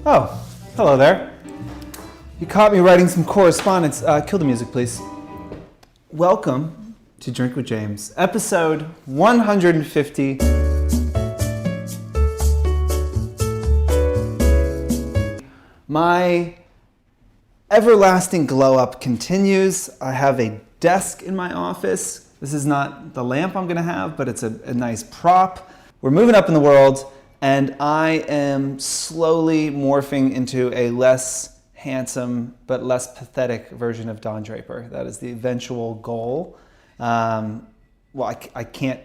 Oh, hello there. You caught me writing some correspondence. Kill the music, please. Welcome to Drink with James, episode 150. My everlasting glow up continues. I have a desk in my office. This is not the lamp I'm going to have, but it's a nice prop. We're moving up in the world, and I am slowly morphing into a less handsome but less pathetic version of Don Draper. That is the eventual goal. I can't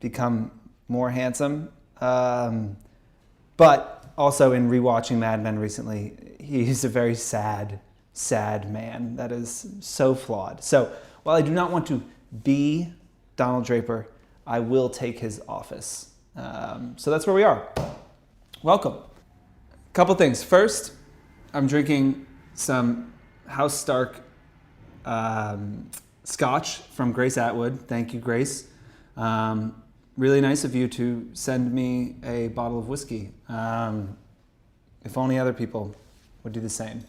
become more handsome, but also in rewatching Mad Men recently, he's a very sad man that is so flawed. So while I do not want to be Donald Draper, I will take his office. So that's where we are. Welcome. Couple things. First, I'm drinking some House Stark scotch from Grace Atwood. Thank you, Grace. Really nice of you to send me a bottle of whiskey. If only other people would do the same.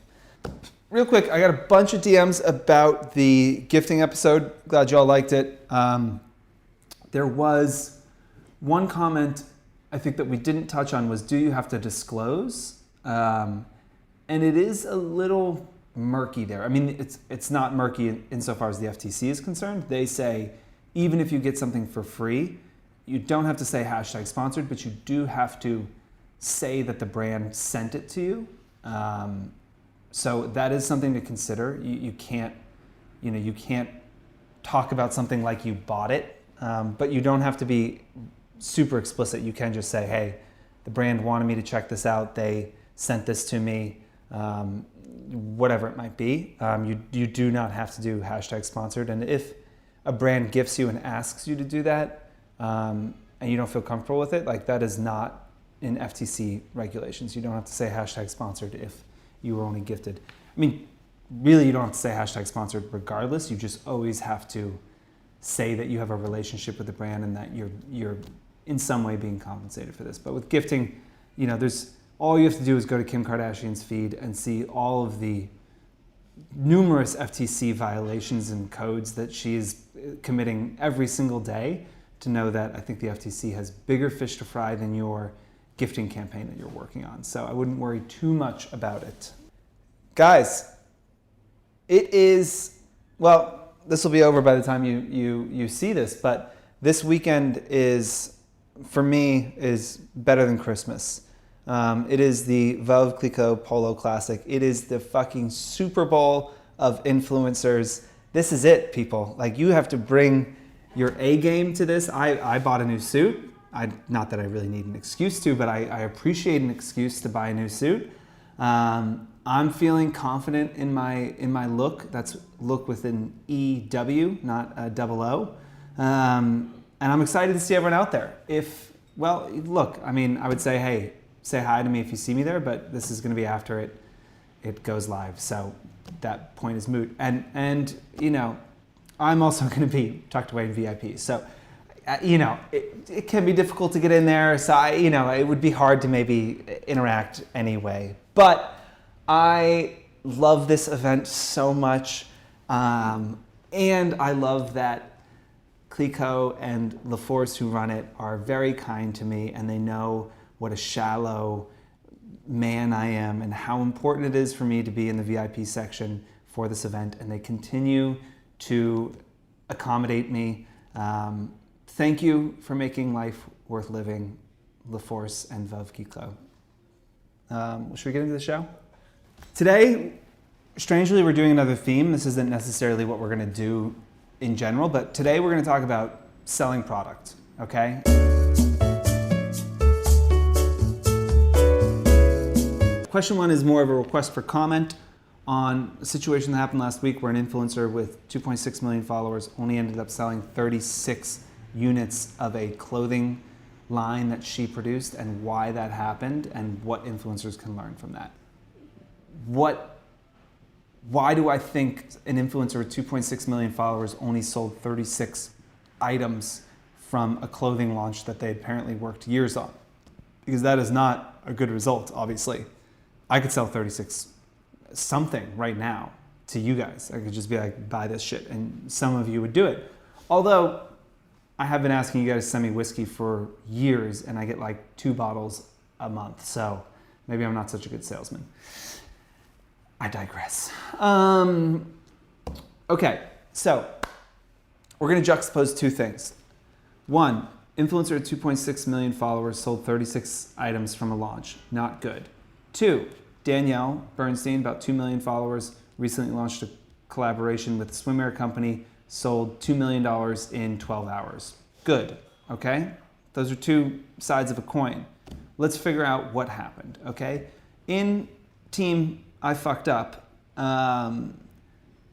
Real quick, I got a bunch of DMs about the gifting episode. Glad y'all liked it. There was one comment I think that we didn't touch on was, do you have to disclose? And it is a little murky there. I mean, it's not murky insofar as the FTC is concerned. They say, even if you get something for free, you don't have to say hashtag sponsored, but you do have to say that the brand sent it to you. So that is something to consider. You can't talk about something like you bought it, but you don't have to be super explicit. You can just say, hey, the brand wanted me to check this out. They sent this to me, whatever it might be. You do not have to do hashtag sponsored. And if a brand gifts you and asks you to do that, and you don't feel comfortable with it, like that is not in FTC regulations. You don't have to say hashtag sponsored if you were only gifted. I mean, really, you don't have to say hashtag sponsored regardless. You just always have to say that you have a relationship with the brand and that you're in some way being compensated for this. But with gifting, there's all you have to do is go to Kim Kardashian's feed and see all of the numerous FTC violations and codes that she is committing every single day to know that I think the FTC has bigger fish to fry than your gifting campaign that you're working on. So I wouldn't worry too much about it. Guys, it is, well, this will be over by the time you see this, but this weekend for me, is better than Christmas. It is the Veuve Clicquot Polo Classic. It is the fucking Super Bowl of influencers. This is it, people. Like, you have to bring your A game to this. I bought a new suit. Not that I really need an excuse to, but I appreciate an excuse to buy a new suit. I'm feeling confident in my look. That's look with an EW, not a double O. And I'm excited to see everyone out there. Look, I mean, I would say, hey, say hi to me if you see me there, but this is going to be after it goes live. So that point is moot. And I'm also going to be tucked away in VIP. So, it can be difficult to get in there. So it would be hard to maybe interact anyway. But I love this event so much. And I love that Clicquot and LaForce, who run it, are very kind to me, and they know what a shallow man I am and how important it is for me to be in the VIP section for this event, and they continue to accommodate me. Thank you for making life worth living, LaForce and Veuve Clicquot. Should we get into the show? Today, strangely, we're doing another theme. This isn't necessarily what we're going to do in general, but today we're going to talk about selling product, okay? Question one is more of a request for comment on a situation that happened last week where an influencer with 2.6 million followers only ended up selling 36 units of a clothing line that she produced, and why that happened and what influencers can learn from that. Why do I think an influencer with 2.6 million followers only sold 36 items from a clothing launch that they apparently worked years on? Because that is not a good result, obviously. I could sell 36 something right now to you guys. I could just be like, buy this shit, and some of you would do it. Although I have been asking you guys to send me whiskey for years, and I get like 2 bottles a month, so maybe I'm not such a good salesman. I digress. Okay, so we're gonna juxtapose 2 things. 1, influencer at 2.6 million followers sold 36 items from a launch. Not good. 2, Danielle Bernstein, about 2 million followers, recently launched a collaboration with a swimwear company, sold $2 million in 12 hours. Good, okay? Those are 2 sides of a coin. Let's figure out what happened, okay? In team I fucked up,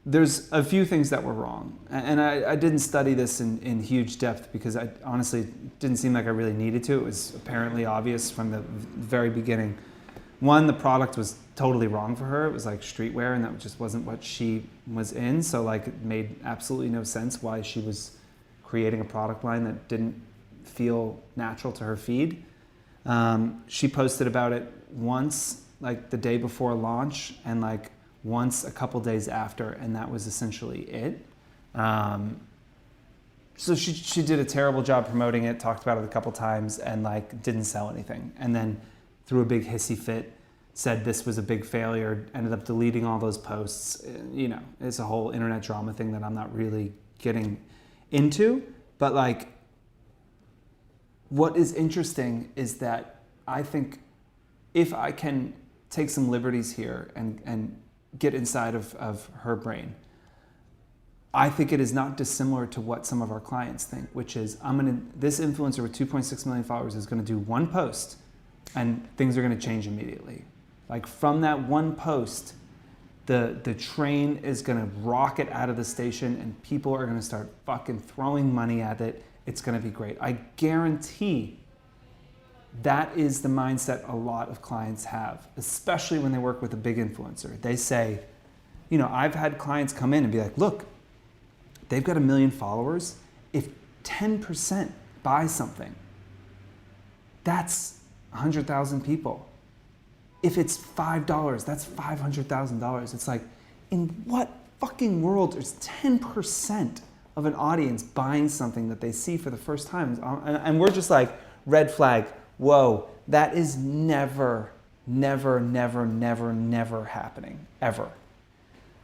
there's a few things that were wrong. And I didn't study this in huge depth because I honestly didn't seem like I really needed to. It was apparently obvious from the very beginning. 1, the product was totally wrong for her. It was like streetwear, and that just wasn't what she was in. So like it made absolutely no sense why she was creating a product line that didn't feel natural to her feed. She posted about it once, like the day before launch, and like once a couple days after, and that was essentially it. So she did a terrible job promoting it, talked about it a couple times, and like didn't sell anything. And then threw a big hissy fit, said this was a big failure, ended up deleting all those posts. You know, it's a whole internet drama thing that I'm not really getting into. But like, what is interesting is that I think if I can take some liberties here and get inside of her brain, I think it is not dissimilar to what some of our clients think, which is this influencer with 2.6 million followers is gonna do one post and things are gonna change immediately. Like from that one post, the train is gonna rocket out of the station and people are gonna start fucking throwing money at it. It's gonna be great. I guarantee that is the mindset a lot of clients have, especially when they work with a big influencer. They say, you know, I've had clients come in and be like, look, they've got 1 million followers. If 10% buy something, that's 100,000 people. If it's $5, that's $500,000. It's like, in what fucking world is 10% of an audience buying something that they see for the first time? And we're just like, red flag, whoa, that is never, never, never, never, never happening, ever,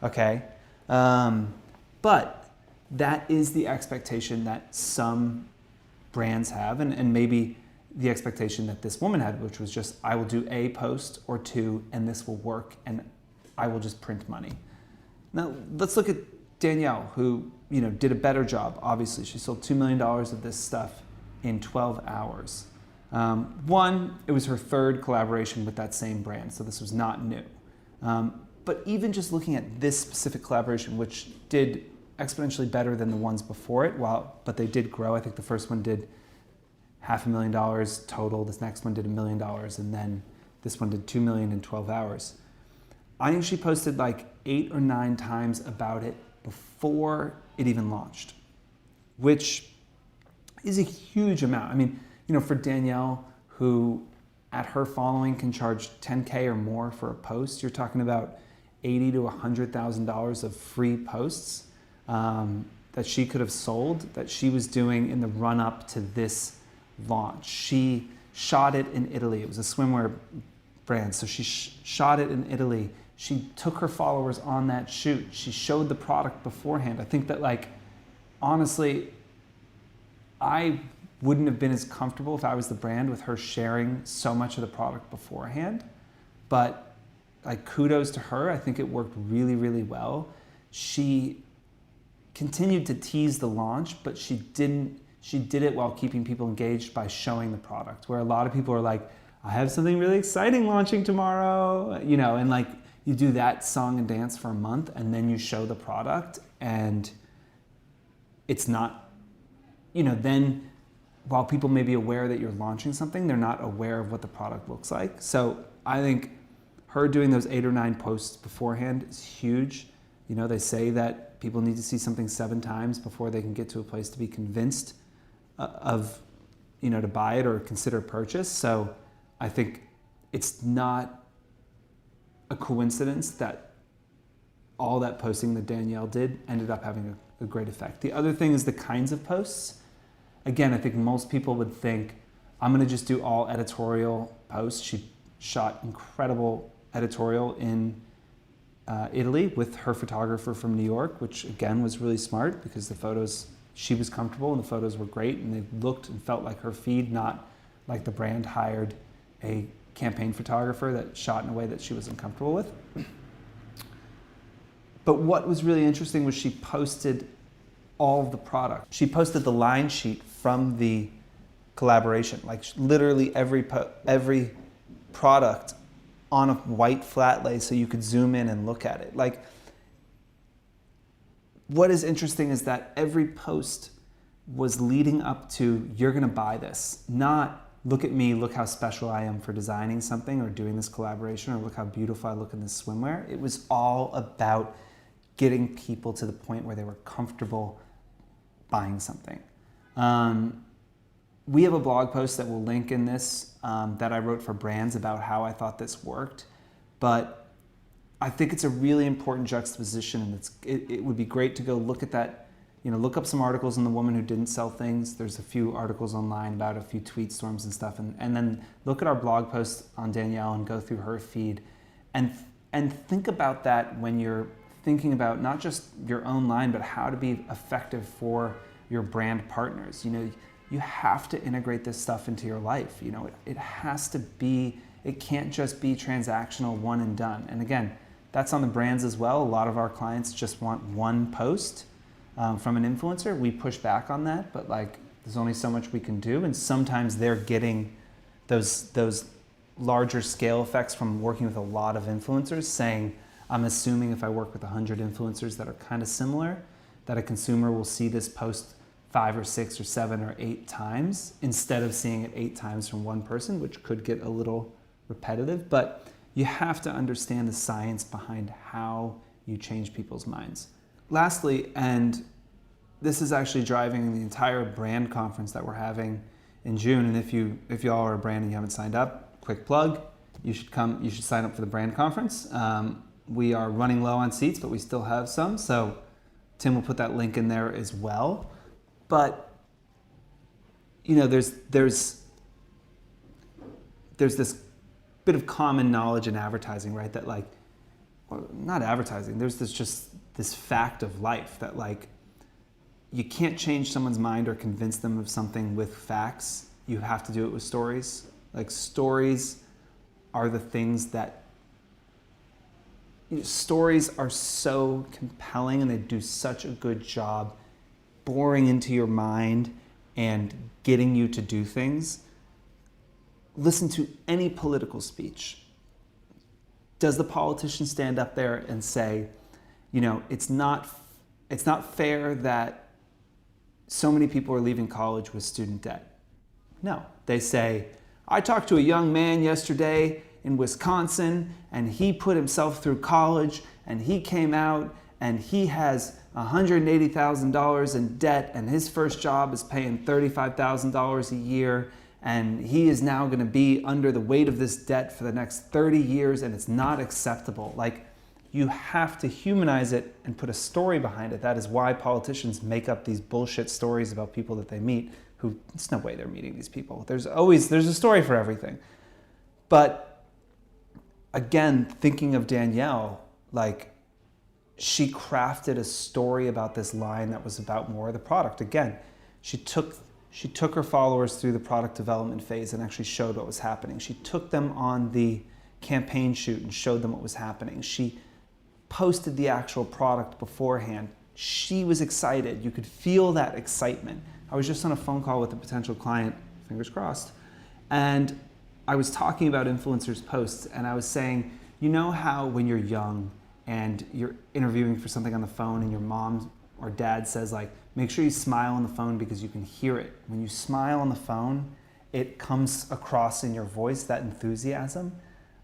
okay? But that is the expectation that some brands have, and maybe the expectation that this woman had, which was just, I will do a post or 2 and this will work and I will just print money. Now, let's look at Danielle, who, you know, did a better job. Obviously, she sold $2 million of this stuff in 12 hours. 1, it was her 3rd collaboration with that same brand, so this was not new. But even just looking at this specific collaboration, which did exponentially better than the ones before it, but they did grow. I think the first one did $500,000 total. This next one did $1 million, and then this one did $2 million in 12 hours. I think she posted like 8 or 9 times about it before it even launched, which is a huge amount. I mean, you know, for Danielle, who at her following can charge $10K or more for a post, you're talking about $80,000 to $100,000 of free posts that she could have sold, that she was doing in the run-up to this launch. She shot it in Italy. It was a swimwear brand, so she shot it in Italy. She took her followers on that shoot. She showed the product beforehand. I think that, like, honestly, I wouldn't have been as comfortable if I was the brand with her sharing so much of the product beforehand. But like, kudos to her. I think it worked really, really well. She continued to tease the launch, but she did it while keeping people engaged by showing the product, where a lot of people are like, I have something really exciting launching tomorrow, you know, and like, you do that song and dance for a month and then you show the product and it's not, you know, then while people may be aware that you're launching something, they're not aware of what the product looks like. So I think her doing those 8 or 9 posts beforehand is huge. You know, they say that people need to see something 7 times before they can get to a place to be convinced of, you know, to buy it or consider purchase. So I think it's not a coincidence that all that posting that Danielle did ended up having a great effect. The other thing is the kinds of posts. Again, I think most people would think, I'm going to just do all editorial posts. She shot incredible editorial in Italy with her photographer from New York, which again was really smart because the photos, she was comfortable and the photos were great and they looked and felt like her feed, not like the brand hired a campaign photographer that shot in a way that she wasn't comfortable with. But what was really interesting was she posted all of the product. She posted the line sheet from the collaboration, like literally every product on a white flat lay so you could zoom in and look at it. Like, what is interesting is that every post was leading up to, you're gonna buy this, not look at me, look how special I am for designing something or doing this collaboration, or look how beautiful I look in this swimwear. It was all about getting people to the point where they were comfortable buying something. We have a blog post that we'll link in this that I wrote for brands about how I thought this worked, but I think it's a really important juxtaposition, and it would be great to go look at that, look up some articles on the woman who didn't sell things. There's a few articles online about a few tweet storms and stuff, and then look at our blog post on Danielle and go through her feed and think about that when you're thinking about not just your own line, but how to be effective for your brand partners. You have to integrate this stuff into your life. It has to be, it can't just be transactional, one and done. And again, that's on the brands as well. A lot of our clients just want one post from an influencer. We push back on that, but there's only so much we can do. And sometimes they're getting those larger scale effects from working with a lot of influencers, saying, I'm assuming if I work with 100 influencers that are kind of similar, that a consumer will see this post 5 or 6 or 7 or 8 times instead of seeing it 8 times from one person, which could get a little repetitive. But you have to understand the science behind how you change people's minds. Lastly, and this is actually driving the entire brand conference that we're having in June, and if y'all are a brand and you haven't signed up, quick plug, you should sign up for the brand conference. We are running low on seats, but we still have some, so Tim will put that link in there as well. But there's this bit of common knowledge in advertising, right? That not advertising. There's this fact of life that you can't change someone's mind or convince them of something with facts. You have to do it with stories. Stories are the things that. Stories are so compelling, and they do such a good job boring into your mind and getting you to do things. Listen to any political speech. Does the politician stand up there and say, it's not fair that so many people are leaving college with student debt? No. They say, I talked to a young man yesterday in Wisconsin, and he put himself through college, and he came out, and he has $180,000 in debt, and his first job is paying $35,000 a year, and he is now going to be under the weight of this debt for the next 30 years, and it's not acceptable. You have to humanize it and put a story behind it. That is why politicians make up these bullshit stories about people that they meet who, there's no way they're meeting these people. There's a story for everything. But again, thinking of Danielle, she crafted a story about this line that was about more of the product. Again, she took her followers through the product development phase and actually showed what was happening. She took them on the campaign shoot and showed them what was happening. She posted the actual product beforehand. She was excited. You could feel that excitement. I was just on a phone call with a potential client, fingers crossed, and I was talking about influencers' posts, and I was saying, how when you're young and you're interviewing for something on the phone and your mom or dad says make sure you smile on the phone because you can hear it. When you smile on the phone, it comes across in your voice, that enthusiasm.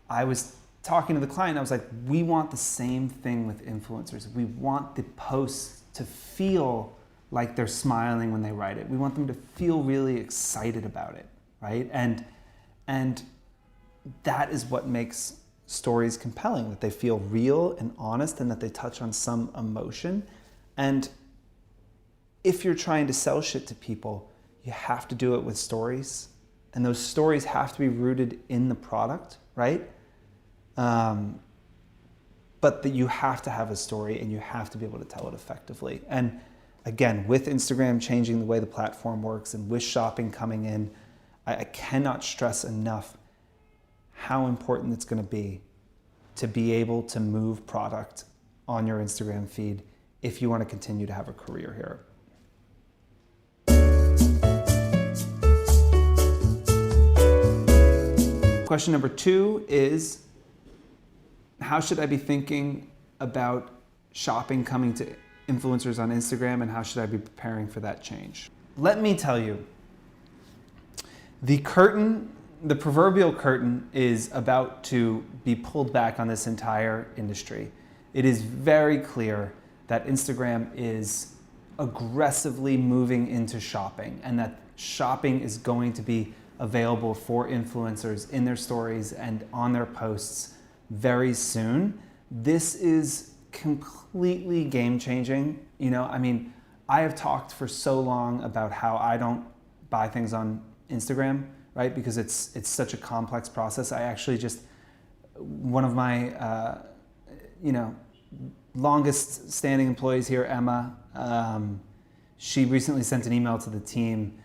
I was talking to the client, I was like, we want the same thing with influencers. We want the posts to feel like they're smiling when they write it. We want them to feel really excited about it, right? And that is what makes stories compelling, that they feel real and honest, and that they touch on some emotion. And if you're trying to sell shit to people, you have to do it with stories. And those stories have to be rooted in the product, right? But that you have to have a story and you have to be able to tell it effectively. And again, with Instagram changing the way the platform works and with shopping coming in, I cannot stress enough how important it's going to be able to move product on your Instagram feed if you want to continue to have a career here. Question number 2 is, how should I be thinking about shopping coming to influencers on Instagram, and how should I be preparing for that change? Let me tell you, the proverbial curtain is about to be pulled back on this entire industry. It is very clear that Instagram is aggressively moving into shopping, and that shopping is going to be available for influencers in their stories and on their posts very soon. This is completely game changing. I have talked for so long about how I don't buy things on Instagram, right? Because it's such a complex process. I actually one of my, longest standing employees here, Emma, she recently sent an email to the team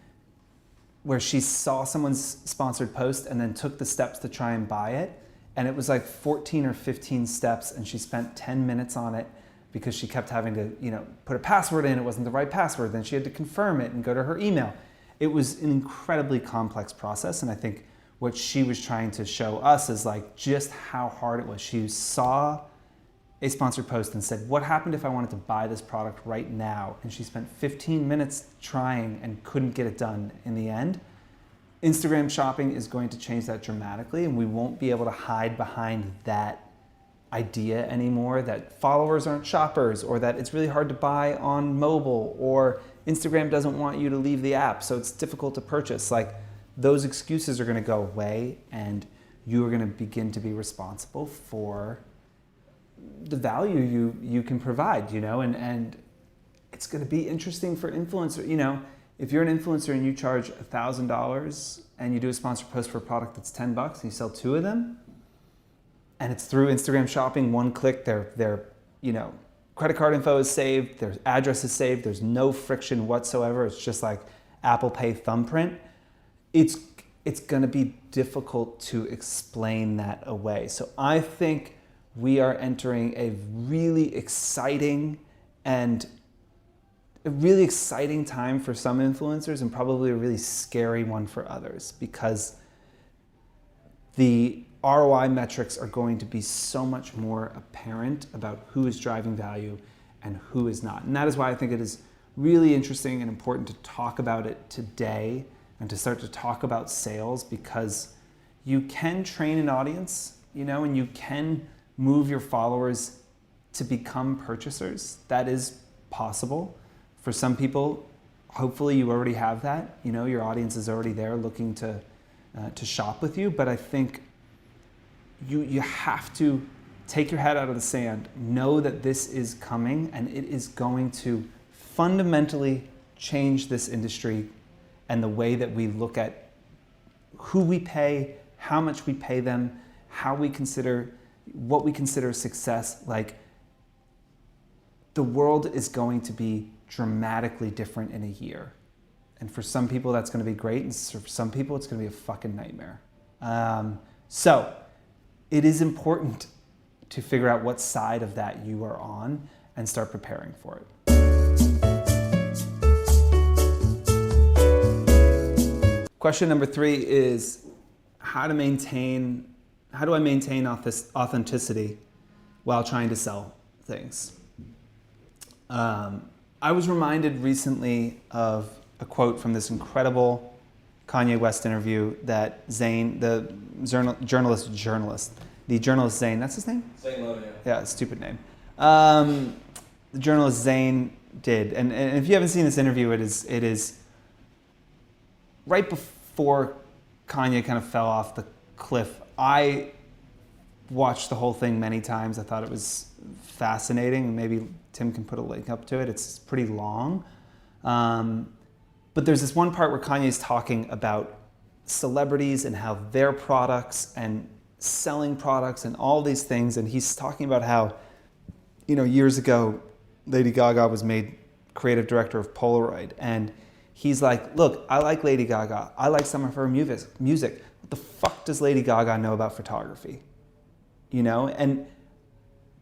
where she saw someone's sponsored post and then took the steps to try and buy it. And it was like 14 or 15 steps, and she spent 10 minutes on it because she kept having to, put a password in. It wasn't the right password. Then she had to confirm it and go to her email. It was an incredibly complex process. And I think what she was trying to show us is like just how hard it was. She saw a sponsored post and said, what happened if I wanted to buy this product right now? And she spent 15 minutes trying and couldn't get it done in the end. Instagram shopping is going to change that dramatically, and we won't be able to hide behind that idea anymore that followers aren't shoppers, or that it's really hard to buy on mobile, or Instagram doesn't want you to leave the app, so it's difficult to purchase. Like, those excuses are going to go away, and you are going to begin to be responsible for the value you can provide, and it's going to be interesting for influencers. If you're an influencer and you charge $1,000 and you do a sponsored post for a product that's $10 and you sell 2 of them, and it's through Instagram shopping, one click, their credit card info is saved, their address is saved, there's no friction whatsoever, it's just like Apple Pay thumbprint, it's going to be difficult to explain that away. So I think we are entering a really exciting time for some influencers, and probably a really scary one for others, because the ROI metrics are going to be so much more apparent about who is driving value and who is not. And that is why I think it is really interesting and important to talk about it today and to start to talk about sales, because you can train an audience, and you can move your followers to become purchasers. That is possible. For some people, hopefully you already have that. Your audience is already there looking to shop with you. But I think you have to take your head out of the sand, know that this is coming, and it is going to fundamentally change this industry and the way that we look at who we pay, how much we pay them, what we consider success. Like, the world is going to be dramatically different in a year. And for some people that's going to be great, and for some people it's going to be a fucking nightmare. So it is important to figure out what side of that you are on and start preparing for it. Question number 3 is, how do I maintain authenticity while trying to sell things? I was reminded recently of a quote from this incredible Kanye West interview that Zayn, the journalist Zayn, that's his name? Zayn Lowe, yeah, stupid name. The journalist Zayn did, and if you haven't seen this interview, it is right before Kanye kind of fell off the cliff. I watched the whole thing many times. I thought it was fascinating. Maybe Tim can put a link up to it. It's pretty long. But there's this one part where Kanye's talking about celebrities and how their products and selling products and all these things. And he's talking about how, years ago, Lady Gaga was made creative director of Polaroid. And he's like, look, I like Lady Gaga. I like some of her music. What the fuck does Lady Gaga know about photography? And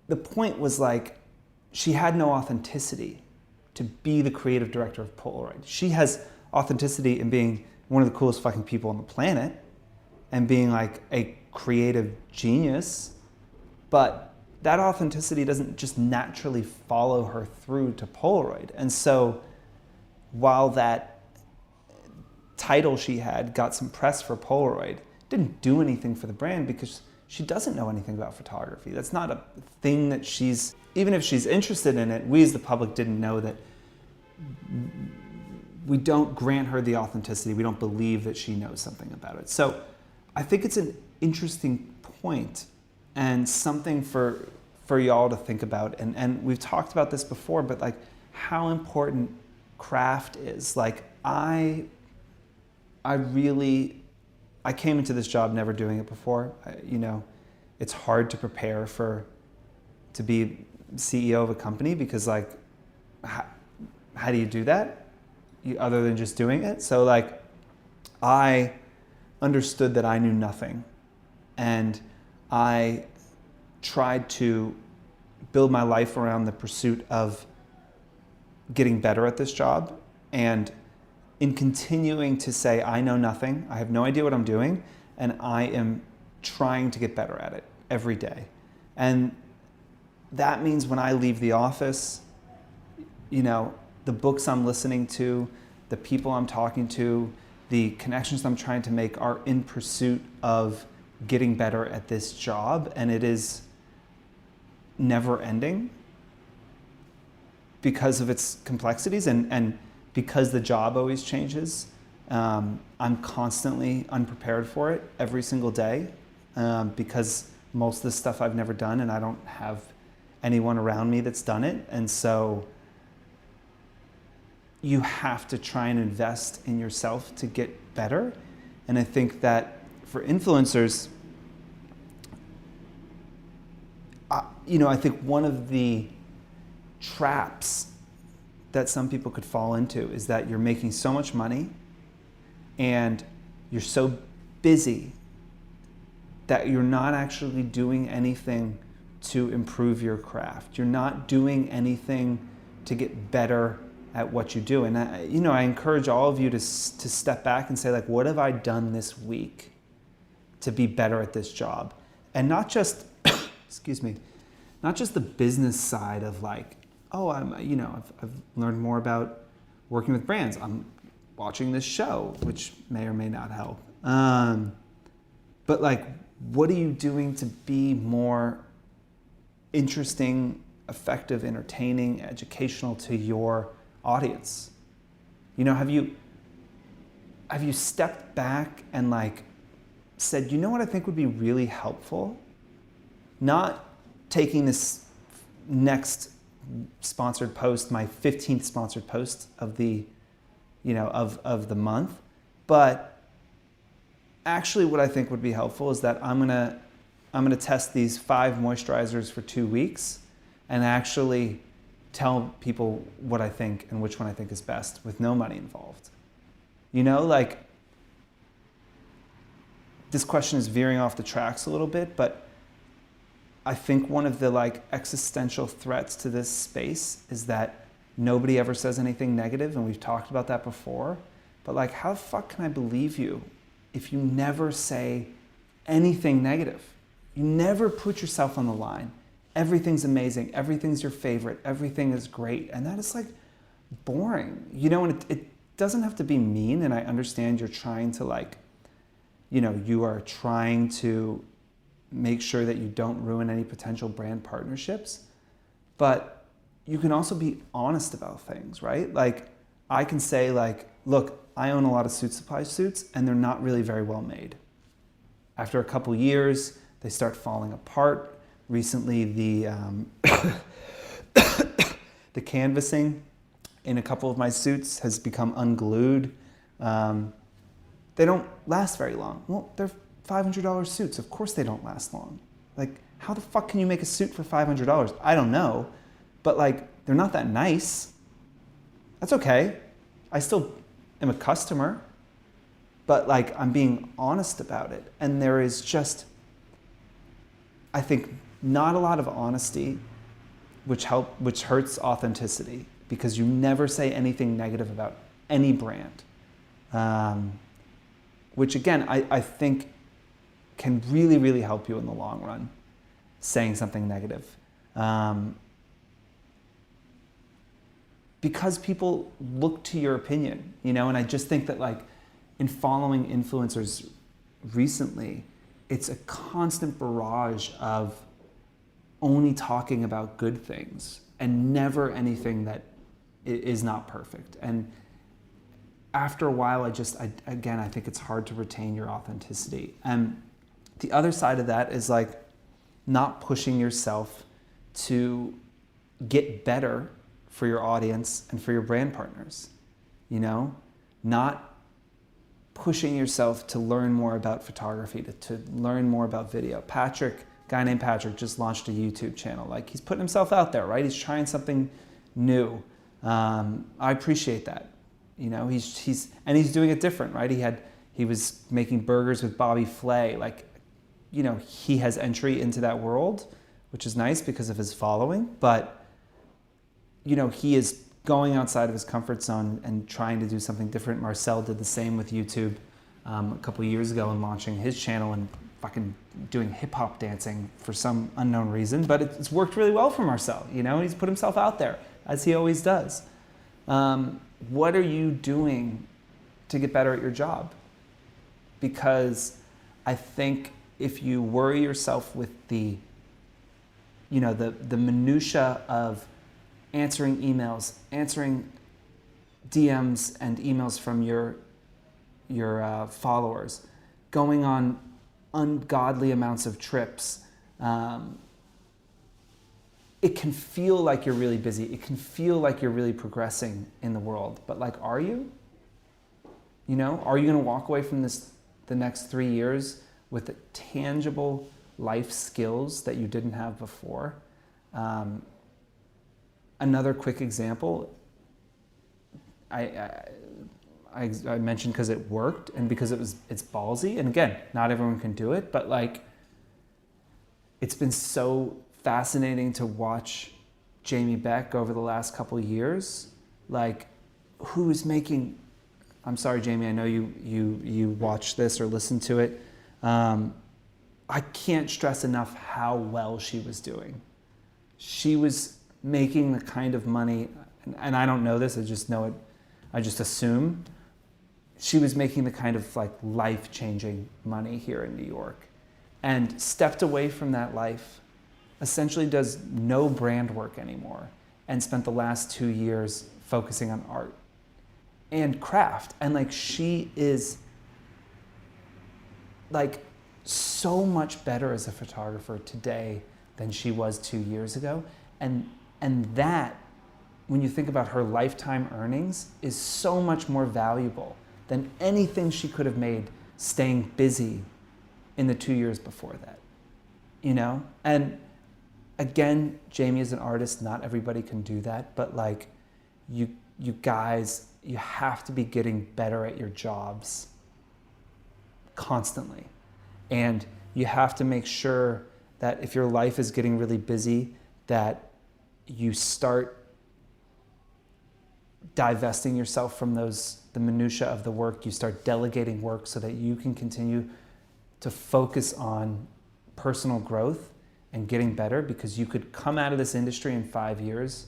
the point was like, she had no authenticity to be the creative director of Polaroid. She has authenticity in being one of the coolest fucking people on the planet and being like a creative genius, but that authenticity doesn't just naturally follow her through to Polaroid. And so while that title she had got some press for Polaroid, it didn't do anything for the brand because she doesn't know anything about photography. That's not a thing that even if she's interested in it, we as the public didn't know that. We don't grant her the authenticity. We don't believe that she knows something about it. So I think it's an interesting point and something for y'all to think about. And we've talked about this before, but like how important craft is. Like I came into this job never doing it before. It's hard to prepare to be CEO of a company because like, how do you do that? Other than just doing it. So like, I understood that I knew nothing, and I tried to build my life around the pursuit of getting better at this job. And in continuing to say, I know nothing, I have no idea what I'm doing, and I am trying to get better at it every day. And that means when I leave the office, the books I'm listening to, the people I'm talking to, the connections I'm trying to make are in pursuit of getting better at this job. And it is never ending because of its complexities and because the job always changes. I'm constantly unprepared for it every single day because most of the stuff I've never done and I don't have anyone around me that's done it. And so you have to try and invest in yourself to get better. And I think that for influencers, I think one of the traps that some people could fall into is that you're making so much money and you're so busy that you're not actually doing anything to improve your craft. You're not doing anything to get better at what you do. And I encourage all of you to step back and say, like, what have I done this week to be better at this job? And not just, not just the business side of like, I've learned more about working with brands. I'm watching this show, which may or may not help. But like, what are you doing to be more interesting, effective, entertaining, educational to your audience? Have you stepped back and like said, what I think would be really helpful? Not taking this next sponsored post, my 15th sponsored post of the, of the month, but actually what I think would be helpful is that I'm gonna test these 5 moisturizers for 2 weeks and actually tell people what I think and which one I think is best with no money involved. This question is veering off the tracks a little bit, but I think one of the like existential threats to this space is that nobody ever says anything negative, and we've talked about that before, but like, how the fuck can I believe you if you never say anything negative? You never put yourself on the line. Everything's amazing, everything's your favorite, everything is great, and that is like boring, and it doesn't have to be mean, and I understand you're trying to like, you are trying to make sure that you don't ruin any potential brand partnerships, but you can also be honest about things, right? Like, I can say like, look, I own a lot of Suit Supply suits and they're not really very well made. After a couple years, they start falling apart. Recently, the canvassing in a couple of my suits has become unglued. They don't last very long. Well, they're $500 suits. Of course they don't last long. Like, how the fuck can you make a suit for $500? I don't know. But like, they're not that nice. That's okay. I still am a customer. But like, I'm being honest about it. And there is just, I think, not a lot of honesty, which hurts authenticity, because you never say anything negative about any brand. Which again, I think can really, really help you in the long run, saying something negative. Because people look to your opinion, you know, and I just think that like in following influencers recently, it's a constant barrage of only talking about good things and never anything that is not perfect. And after a while, I think it's hard to retain your authenticity. And the other side of that is like not pushing yourself to get better for your audience and for your brand partners, you know? Not pushing yourself to learn more about photography, to learn more about video. Patrick, guy named Patrick, just launched a YouTube channel. Like, he's putting himself out there, right? He's trying something new. I appreciate that. You know, he's doing it different, right? He was making burgers with Bobby Flay. Like, you know, he has entry into that world, which is nice because of his following. But, you know, he is going outside of his comfort zone and trying to do something different. Marcel did the same with YouTube a couple of years ago and launching his channel and fucking doing hip hop dancing for some unknown reason. But it's worked really well for Marcel. You know, he's put himself out there, as he always does. What are you doing to get better at your job? Because I think if you worry yourself with the minutia of answering emails, answering DMs and emails from your followers, going on ungodly amounts of trips, it can feel like you're really busy. It can feel like you're really progressing in the world. But like, are you? You know, are you going to walk away from the next 3 years with the tangible life skills that you didn't have before? Another quick example, I mentioned because it worked and because it's ballsy. And again, not everyone can do it, but like, it's been so fascinating to watch Jamie Beck over the last couple of years. Like, who is making, I'm sorry, Jamie, I know you watch this or listen to it. I can't stress enough how well she was doing. She was making the kind of money, and I don't know this, I just know it, I just assume, she was making the kind of like life-changing money here in New York, and stepped away from that life, essentially does no brand work anymore, and spent the last 2 years focusing on art and craft. And like, she is like so much better as a photographer today than she was 2 years ago. And that, when you think about her lifetime earnings, is so much more valuable than anything she could have made staying busy in the 2 years before that, you know? And again, Jamie is an artist, not everybody can do that, but like, you guys, you have to be getting better at your jobs constantly. And you have to make sure that if your life is getting really busy, that you start divesting yourself from the minutia of the work. You start delegating work so that you can continue to focus on personal growth and getting better, because you could come out of this industry in 5 years,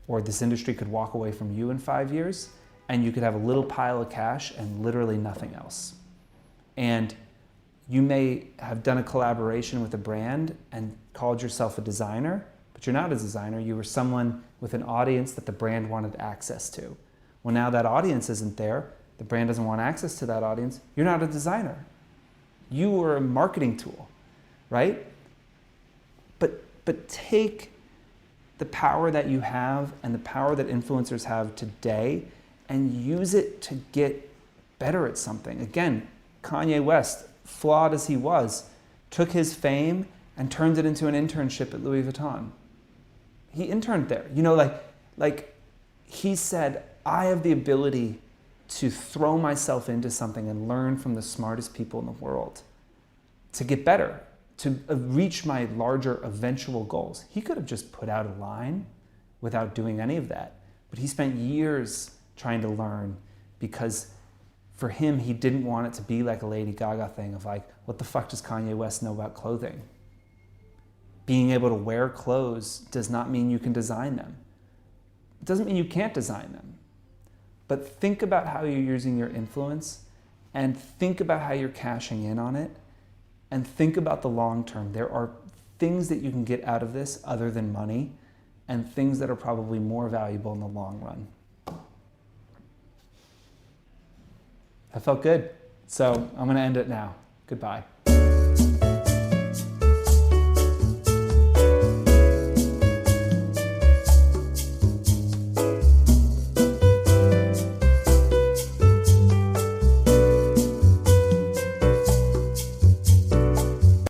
or this industry could walk away from you in 5 years, and you could have a little pile of cash and literally nothing else. And you may have done a collaboration with a brand and called yourself a designer, but you're not a designer. You were someone with an audience that the brand wanted access to. Well, now that audience isn't there, the brand doesn't want access to that audience, you're not a designer. You were a marketing tool. right? But take the power that you have and the power that influencers have today and use it to get better at something. Again, Kanye West, flawed as he was, took his fame and turned it into an internship at Louis Vuitton. He interned there. You know, like he said, I have the ability to throw myself into something and learn from the smartest people in the world to get better, to reach my larger eventual goals. He could have just put out a line without doing any of that, but he spent years trying to learn because for him, he didn't want it to be like a Lady Gaga thing of like, what the fuck does Kanye West know about clothing? Being able to wear clothes does not mean you can design them. It doesn't mean you can't design them. But think about how you're using your influence and think about how you're cashing in on it and think about the long term. There are things that you can get out of this other than money and things that are probably more valuable in the long run. That felt good. So I'm going to end it now. Goodbye.